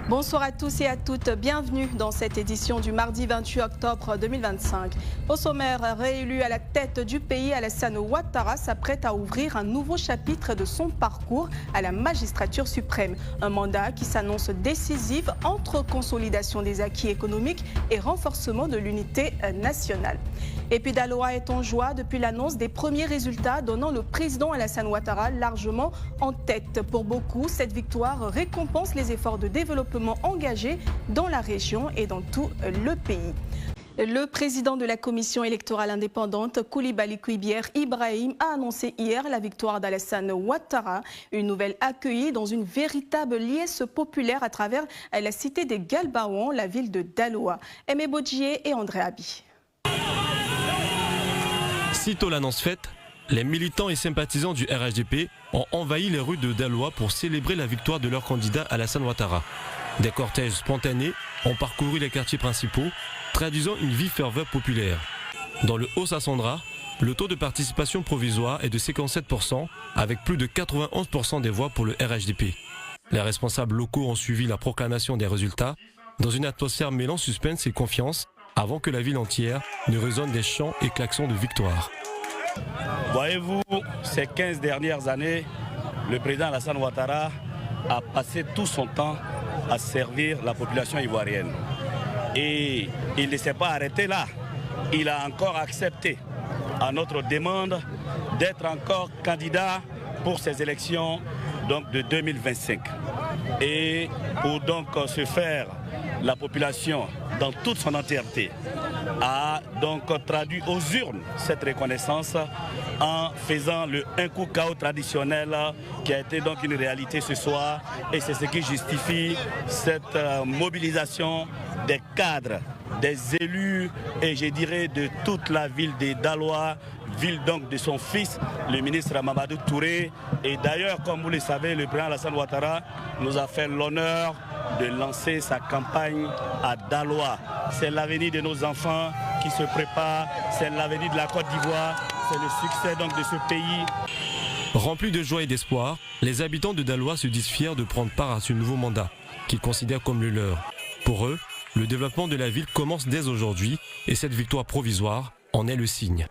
Bonsoir à tous et à toutes, bienvenue dans cette édition du mardi 28 octobre 2025. Au sommaire, réélu à la tête du pays, Alassane Ouattara s'apprête à ouvrir un nouveau chapitre de son parcours à la magistrature suprême. Un mandat qui s'annonce décisif entre consolidation des acquis économiques et renforcement de l'unité nationale. Et puis Daloa est en joie depuis l'annonce des premiers résultats donnant le président Alassane Ouattara largement en tête. Pour beaucoup, cette victoire récompense les efforts de développement engagés dans la région et dans tout le pays. Le président de la commission électorale indépendante, Koulibaly Kouibier Ibrahim, a annoncé hier la victoire d'Alassane Ouattara, une nouvelle accueillie dans une véritable liesse populaire à travers la cité des Galbaouans, la ville de Daloa. Aimé Bodjié et André Abi. Sitôt l'annonce faite, les militants et sympathisants du RHDP ont envahi les rues de Daloa pour célébrer la victoire de leur candidat Alassane Ouattara. Des cortèges spontanés ont parcouru les quartiers principaux, traduisant une vive ferveur populaire. Dans le Haut-Sassandra, le taux de participation provisoire est de 57%, avec plus de 91% des voix pour le RHDP. Les responsables locaux ont suivi la proclamation des résultats dans une atmosphère mêlant suspense et confiance, avant que la ville entière ne résonne des chants et klaxons de victoire. Voyez-vous, ces 15 dernières années, le président Alassane Ouattara a passé tout son temps à servir la population ivoirienne. Et il ne s'est pas arrêté là. Il a encore accepté, à notre demande, d'être encore candidat pour ces élections de 2025. Et pour donc se faire, la population, dans toute son entièreté, a donc traduit aux urnes cette reconnaissance en faisant le un coup KO traditionnel qui a été donc une réalité ce soir, et c'est ce qui justifie cette mobilisation des cadres, des élus et je dirais de toute la ville de Daloa, ville donc de son fils, le ministre Mamadou Touré. Et d'ailleurs, comme vous le savez, le président Alassane Ouattara nous a fait l'honneur de lancer sa campagne à Daloa. C'est l'avenir de nos enfants qui se prépare, c'est l'avenir de la Côte d'Ivoire, c'est le succès donc de ce pays. Remplis de joie et d'espoir, les habitants de Daloa se disent fiers de prendre part à ce nouveau mandat, qu'ils considèrent comme le leur. Pour eux, le développement de la ville commence dès aujourd'hui et cette victoire provisoire en est le signe.